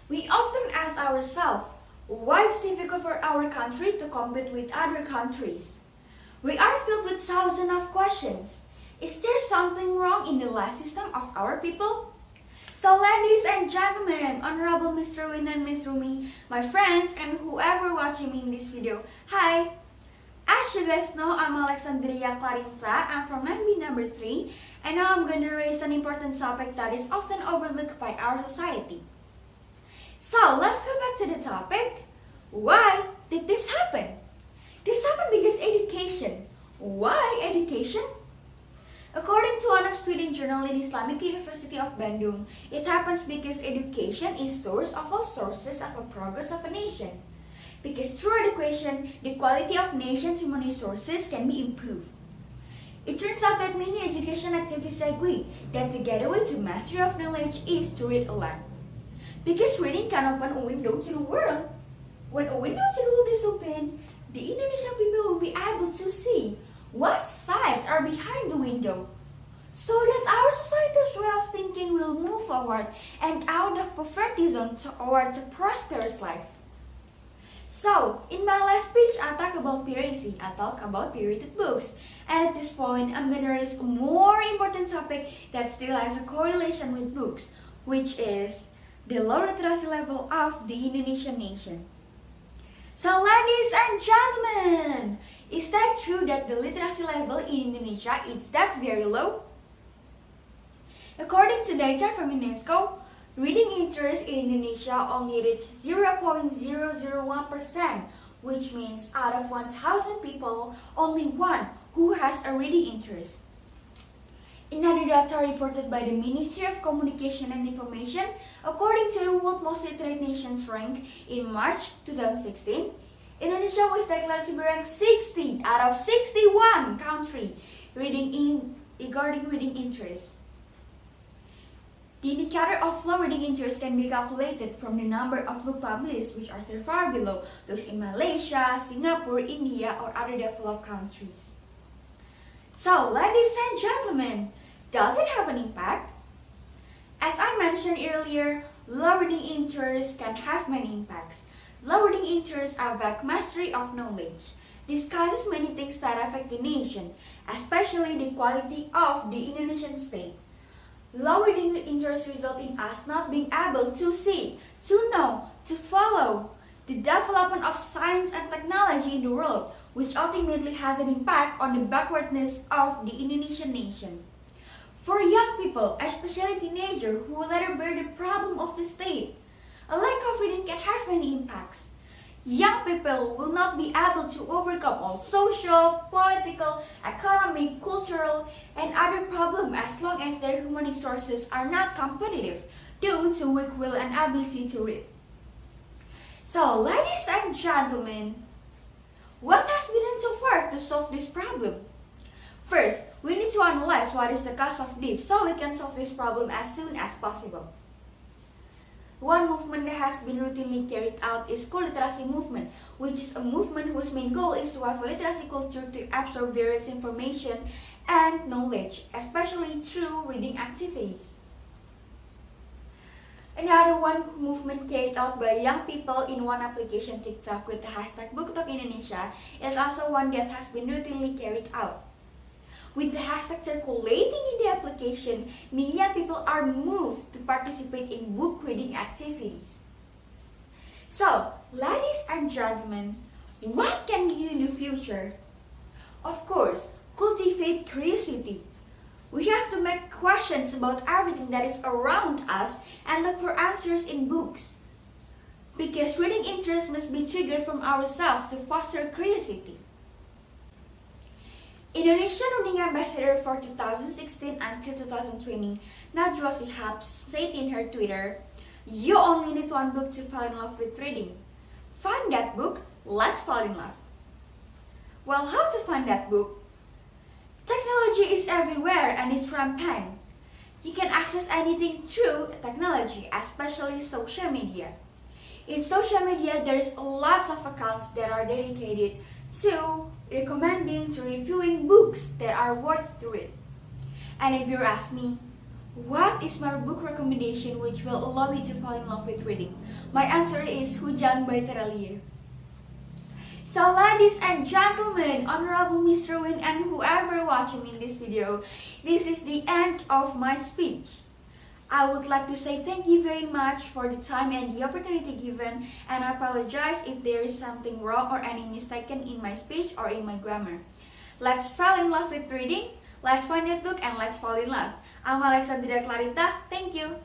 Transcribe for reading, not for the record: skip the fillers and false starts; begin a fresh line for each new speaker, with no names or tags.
We often ask ourselves, why it's difficult for our country to compete with other countries? We are filled with thousands of questions. Is there something wrong in the life system of our people? So ladies and gentlemen, Honorable Mr. Win and Miss Rumi, my friends and whoever watching me in this video, hi! As you guys know, I'm Alexandreia Clarissa, I'm from 9B number 3, and now I'm going to raise an important topic that is often overlooked by our society. So let's go back to the topic. Why did this happen? This happened because education. Why education? According to one of student journal in Islamic University of Bandung, it happens because education is source of all sources of a progress of a nation. Because through education, the quality of nation's human resources can be improved. It turns out that many education activists agree that the gateway to mastery of knowledge is to read a lot. Because reading can open a window to the world. When a window to the world is open, the Indonesian people will be able to see what sides are behind the window, so that our society's way of thinking will move forward and out of poverty zone towards a prosperous life. So, in my last speech, I talk about piracy, I talk about pirated books, and at this point, I'm gonna raise a more important topic that still has a correlation with books, which is the low literacy level of the Indonesian nation. So ladies and gentlemen, is that true that the literacy level in Indonesia is that very low? According to data from UNESCO, reading interest in Indonesia only reached 0.001%, which means out of 1,000 people, only one who has a reading interest. Another data reported by the Ministry of Communication and Information, according to the World Most Literate Nations rank in March 2016, Indonesia was declared to be ranked 60 out of 61 countries regarding reading interest. The indicator of low reading interest can be calculated from the number of books published, which are far below those in Malaysia, Singapore, India, or other developed countries. So, ladies and gentlemen, does it have an impact? As I mentioned earlier, low reading interest can have many impacts. Low reading interest affects mastery of knowledge, discusses many things that affect the nation, especially the quality of the Indonesian state. Low reading interest results in us not being able to see, to know, to follow the development of science and technology in the world, which ultimately has an impact on the backwardness of the Indonesian nation. For young people, especially teenagers who will later bear the problem of the state, a lack of reading can have many impacts. Young people will not be able to overcome all social, political, economic, cultural, and other problems as long as their human resources are not competitive due to weak will and ability to read. So, ladies and gentlemen, what has been done so far to solve this problem? First, we need to analyze what is the cause of this so we can solve this problem as soon as possible. One movement that has been routinely carried out is school literacy movement, which is a movement whose main goal is to have a literacy culture to absorb various information and knowledge, especially through reading activities. Another one movement carried out by young people in one application TikTok with the hashtag BookTalkIndonesia is also one that has been routinely carried out. With the hashtag circulating in the application, many young people are moved to participate in book reading activities. So, ladies and gentlemen, what can we do in the future? Of course, cultivate curiosity. We have to make questions about everything that is around us and look for answers in books. Because reading interest must be triggered from ourselves to foster curiosity. Indonesian Reading Ambassador for 2016 until 2020, Najwa Shihab, said in her Twitter, "You only need one book to fall in love with reading. Find that book, let's fall in love." Well, how to find that book? Technology is everywhere and it's rampant. You can access anything through technology, especially social media. In social media, there's lots of accounts that are dedicated to recommending, to reviewing books that are worth to read. And if you ask me, What is my book recommendation which will allow me to fall in love with reading? My answer is Ujian by Teralier. So ladies and gentlemen, honorable Mr. Win and whoever watching in this video, this is the end of my speech. I would like to say thank you very much for the time and the opportunity given, and I apologize if there is something wrong or any mistaken in my speech or in my grammar. Let's fall in love with reading, let's find that book and let's fall in love. I'm Alexandreia. Thank you.